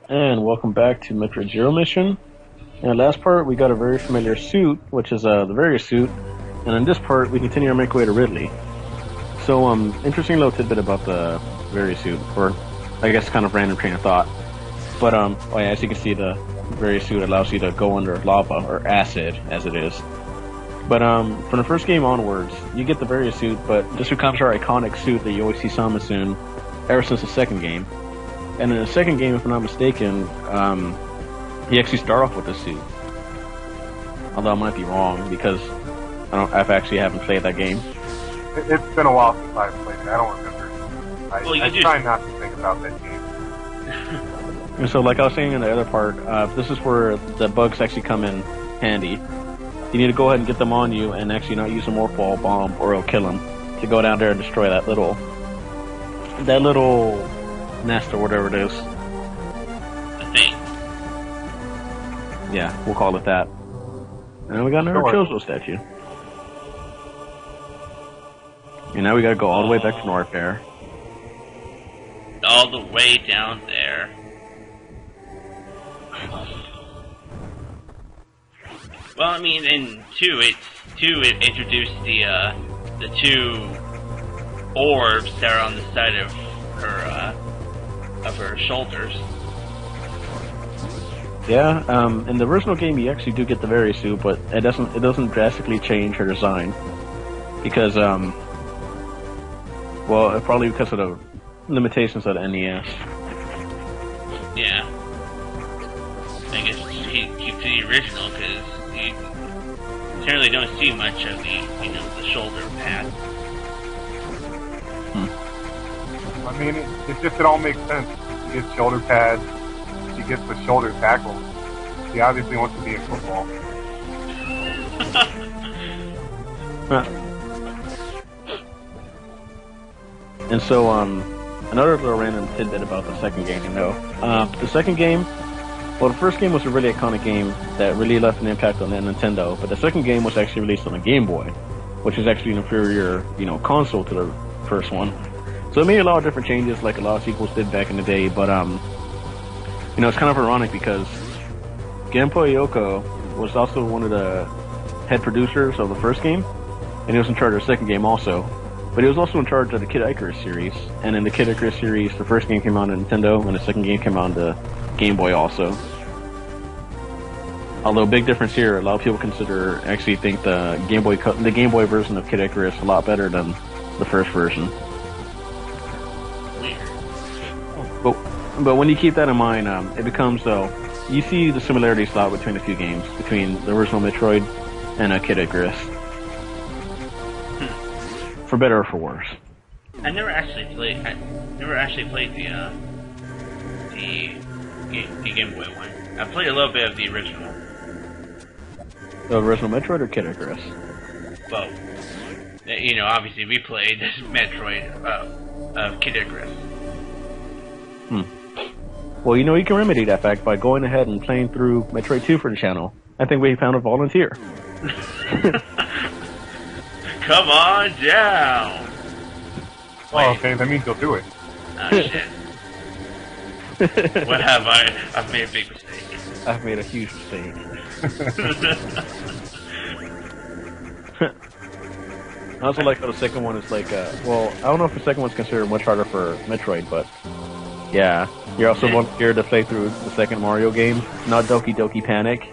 And welcome back to Metroid Zero Mission. In the last part, we got a very familiar suit, which is the various suit, and in this part, we continue to make our way to Ridley. So, interesting little tidbit about the various suit, or I guess kind of random train of thought. But, oh yeah, as you can see, the various suit allows you to go under lava, or acid, as it is. But, from the first game onwards, you get the various suit, but this becomes our iconic suit that you always see Samus in ever since the second game. And in the second game, if I'm not mistaken, you actually start off with this suit. Although I might be wrong because I haven't played that game. It's been a while since I've played it. I don't remember. I try not to think about that game. And so, like I was saying in the other part, this is where the bugs actually come in handy. You need to go ahead and get them on you, and actually not use a morph ball bomb, or it'll kill them. To go down there and destroy that little nest or whatever it is. The thing. Yeah, we'll call it that. And we got another Chozo statue. And now we gotta go all the way back to Norfair. All the way down there. Well, I mean, in 2, it introduced the two orbs that are on the side of her shoulders. Yeah, in the original game you actually do get the Very suit, but it doesn't drastically change her design. Because, well, probably because of the limitations of the NES. Yeah. I guess keep to the original, because you generally don't see much of the shoulder pad. I mean, it all makes sense. She gets shoulder pads. She gets the shoulder tackles. She obviously wants to be in football. And so, another little random tidbit about the second game, though. The second game, well, the first game was a really iconic game that really left an impact on the Nintendo, but the second game was actually released on the Game Boy, which is actually an inferior, console to the first one. So it made a lot of different changes, like a lot of sequels did back in the day, but, it's kind of ironic because Genpo Yoko was also one of the head producers of the first game, and he was in charge of the second game also. But he was also in charge of the Kid Icarus series, and in the Kid Icarus series, the first game came out on Nintendo, and the second game came out on the Game Boy also. Although, big difference here, a lot of people actually think the Game Boy version of Kid Icarus a lot better than the first version. But when you keep that in mind, it becomes, though, you see the similarities a lot between the two games, between the original Metroid and Kid Icarus. For better or for worse. I never actually played the Game Boy one. I played a little bit of the original. The original Metroid or Kid Icarus? Both. Obviously we played Metroid of Kid Icarus. Well, you can remedy that fact by going ahead and playing through Metroid 2 for the channel. I think we found a volunteer. Come on down! Oh, okay, that means you'll do it. Oh, shit. What have I? I've made a big mistake. I've made a huge mistake. I also like how the second one is like, well, I don't know if the second one's considered much harder for Metroid, but yeah. You're also volunteered to play through the second Mario game, not Doki Doki Panic.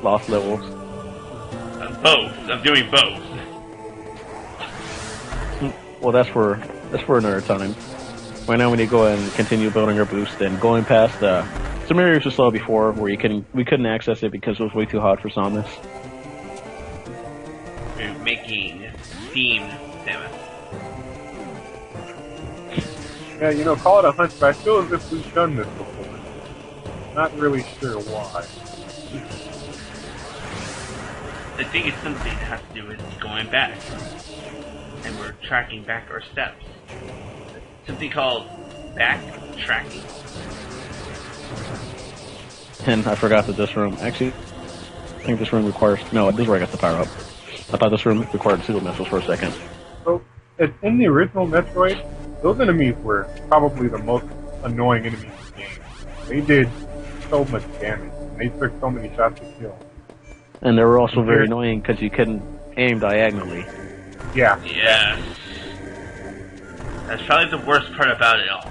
Lost levels. Both. I'm doing both. Well, that's for another time. Right now, we need to go ahead and continue building our boost and going past some areas we saw before where we couldn't access it because it was way too hot for Samus. We're making steamed Samus. Yeah, call it a hunch, but I feel as if we've done this before. Not really sure why. I think it's something that has to do with going back. And we're tracking back our steps. Something called backtracking. And I forgot that this room, actually, I think this room requires, no, this is where I got the power up. I thought this room required pseudo missiles for a second. So, in the original Metroid, those enemies were probably the most annoying enemies in the game. They did so much damage. They took so many shots to kill. And they were also very annoying because you couldn't aim diagonally. Yeah. Yeah. That's probably the worst part about it all.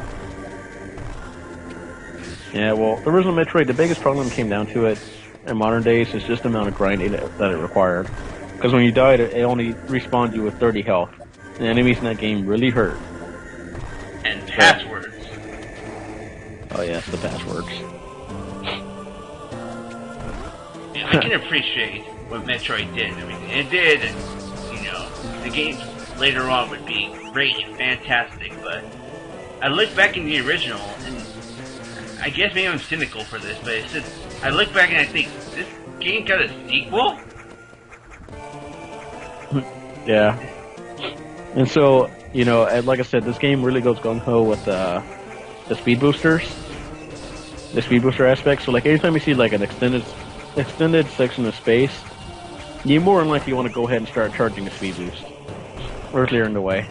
Yeah, well, the original Metroid, the biggest problem came down to it in modern days is just the amount of grinding that it required. Because when you died, it only respawned you with 30 health. And enemies in that game really hurt. And passwords. Oh yes, the passwords. Yeah, I can appreciate what Metroid did. I mean, it did, and, you know, the games later on would be great and fantastic, but I look back in the original, and I guess maybe I'm cynical for this, but it's just, I look back and I think, this game got a sequel? Yeah. And so, you know, like I said, this game really goes gung-ho with the speed boosters. The speed booster aspect. So, like, anytime you see, like, an extended section of space, you more than likely want to go ahead and start charging the speed boost. Or clearing the way.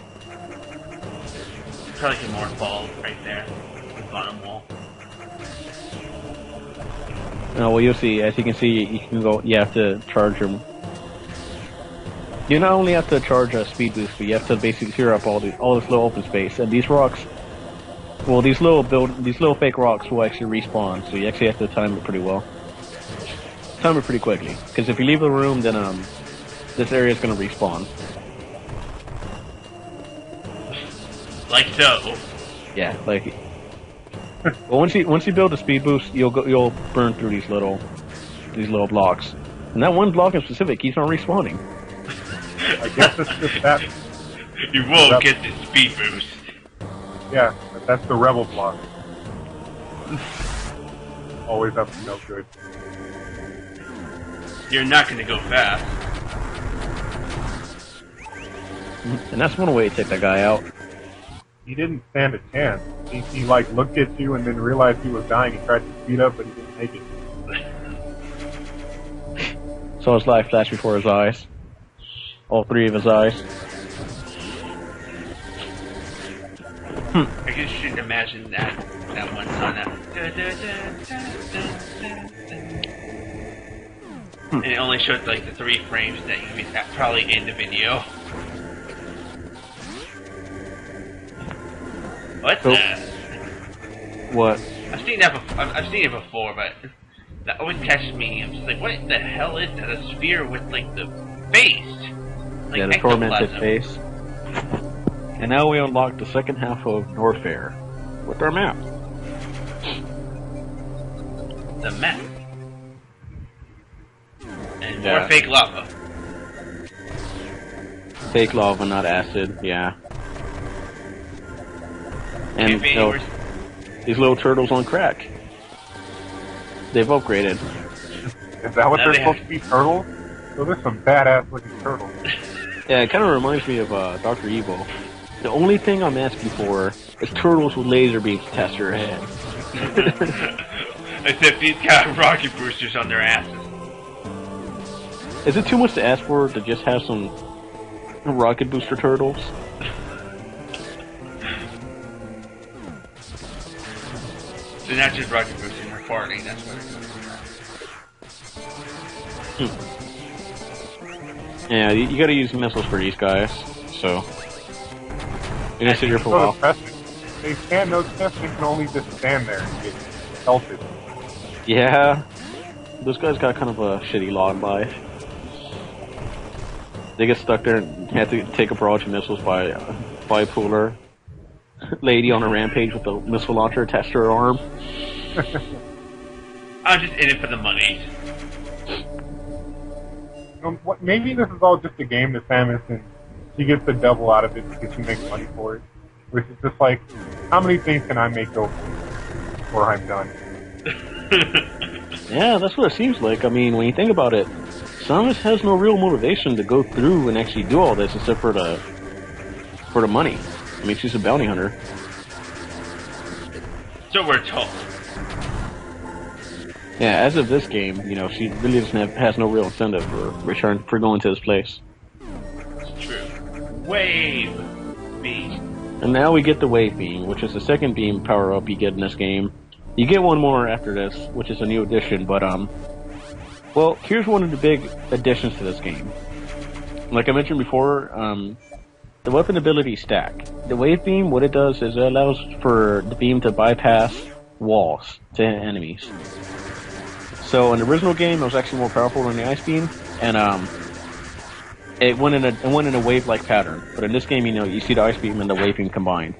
Probably some more balls right there. The bottom wall. No, well, you'll see. As you can see, you have to charge them. You not only have to charge a speed boost, but you have to basically clear up all this little open space. And these rocks, well, these little fake rocks will actually respawn. So you actually have to time it pretty well. Time it pretty quickly, because if you leave the room, then this area is going to respawn. Like so. Yeah, like. Well, once you build a speed boost, you'll burn through these little blocks, and that one block in specific keeps on respawning. I guess it's just that. You won't get the speed boost. Yeah, that's the rebel block. Always up to no good. You're not going to go fast. And that's one way to take that guy out. He didn't stand a chance. He like looked at you and then realized he was dying. He tried to speed up, but he didn't make it. Saw his life flash before his eyes. All three of his eyes. I just shouldn't imagine that one song. And it only showed like the 3 frames that you could probably end the video. What So, the? What? I've seen it before, but that always catches me. I'm just like, what the hell is that? A sphere with like the face? Like Yeah, the tormented ectoplasm. face. And now we unlock the second half of Norfair with our map. The map. And Yeah. more fake lava. Fake lava, not acid. Yeah. And If you know, it these little turtles on crack. They've upgraded. Is that what Now they're they supposed have- to be, turtles? So there's some badass looking turtles. Yeah, it kind of reminds me of Dr. Evil. The only thing I'm asking for is turtles with laser beams attached to your head. Except these got rocket boosters on their asses. Is it too much to ask for to just have some rocket booster turtles? They're not just rocket boosters, they're farting, that's what it is. Yeah, you gotta use missiles for these guys, so. You're gonna sit here for a So while. depressing. They stand no chance. They can only just stand there and get pelted. Yeah. Those guys got kind of a shitty lot in life. They get stuck there and have to take a barrage of missiles by a bipolar lady on a rampage with a missile launcher attached to her arm. I'm just in it for the money. Maybe this is all just a game to Samus, and she gets the double out of it because she makes money for it. Which is just like, how many things can I make go before I'm done? Yeah, that's what it seems like. I mean, when you think about it, Samus has no real motivation to go through and actually do all this except for the money. I mean, she's a bounty hunter. So we're told. Yeah, as of this game, you know, she really has no real incentive for going to this place. It's true. Wave beam. And now we get the wave beam, which is the second beam power up you get in this game. You get one more after this, which is a new addition, but well, here's one of the big additions to this game. Like I mentioned before, the weapon ability stack. The wave beam, what it does is it allows for the beam to bypass walls to enemies. So in the original game, it was actually more powerful than the ice beam, and it went in a wave-like pattern. But in this game, you see the ice beam and the wave beam combined.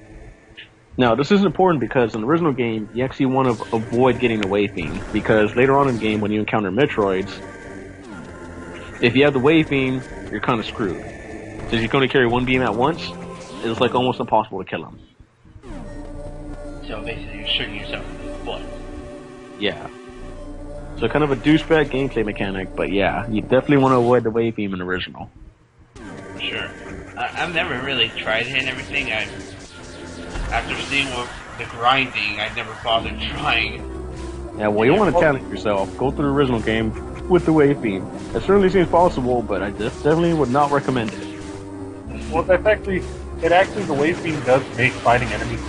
Now, this is important because in the original game, you actually want to avoid getting the wave beam, because later on in the game, when you encounter Metroids, if you have the wave beam, you're kind of screwed. Since you can only carry one beam at once, it's like almost impossible to kill him. So basically, you're shooting yourself in the foot. Yeah. So kind of a douchebag gameplay mechanic, but yeah, you definitely want to avoid the wave beam in the original. For sure. I've never really tried it and everything. After seeing the grinding, I never bothered trying. Yeah, well, you want to challenge yourself. Go through the original game with the wave beam. It certainly seems possible, but I definitely would not recommend it. Well, the wave beam does make fighting enemies,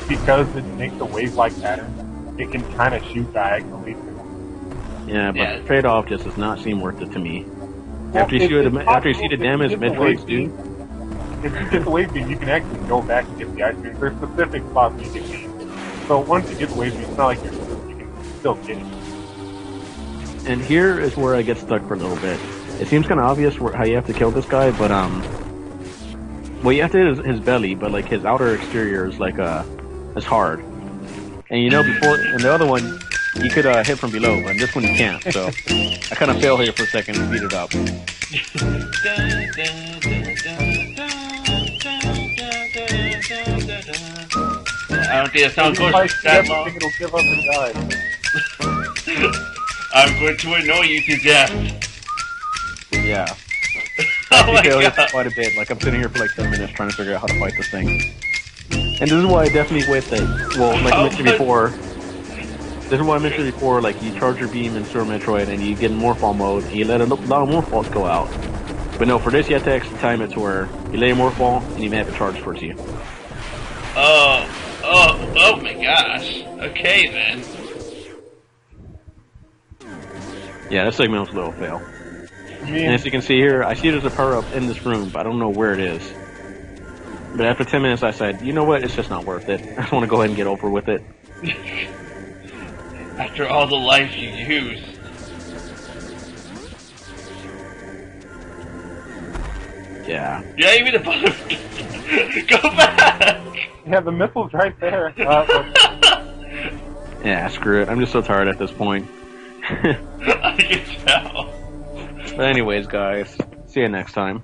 because it makes a wave-like pattern. It can kind of shoot diagonally. Yeah, but the trade-off just does not seem worth it to me. Well, after you see the damage Metroids do. If you get the wave beam, you can actually go back and get the ice beam. There's specific spots you can beam. So once you get the wave beam, it's not like you can still get it. And here is where I get stuck for a little bit. It seems kind of obvious how you have to kill this guy, but well, you have to hit his belly, but like his outer exterior is like is hard. And before in the other one, you could hit from below, but in this one you can't. So I kind of fail here for a second and speed it up. I don't think that sound goes that long. It'll give up and die. I'm going to annoy you to death. Yeah. Oh my god. Quite a bit. Like I'm sitting here for like 10 minutes trying to figure out how to fight this thing. And this is why I definitely wait that. Well, like I mentioned before. This is what I mentioned before. Like you charge your beam in Super Metroid, and you get in Morphball mode, and you let a lot of Morphballs go out. But no, for this you have to actually time it to where you lay a Morphball, and you may have to charge towards you. Oh my gosh. Okay then. Yeah, that segment was a little fail. And as you can see here, I see there's a power up in this room, but I don't know where it is. But after 10 minutes, I said, you know what? It's just not worth it. I just want to go ahead and get over with it. After all the life you used. Yeah. Yeah, even the bottom. Go back! Yeah, the missile's right there. Yeah, screw it. I'm just so tired at this point. I can tell. But anyways, guys, see you next time.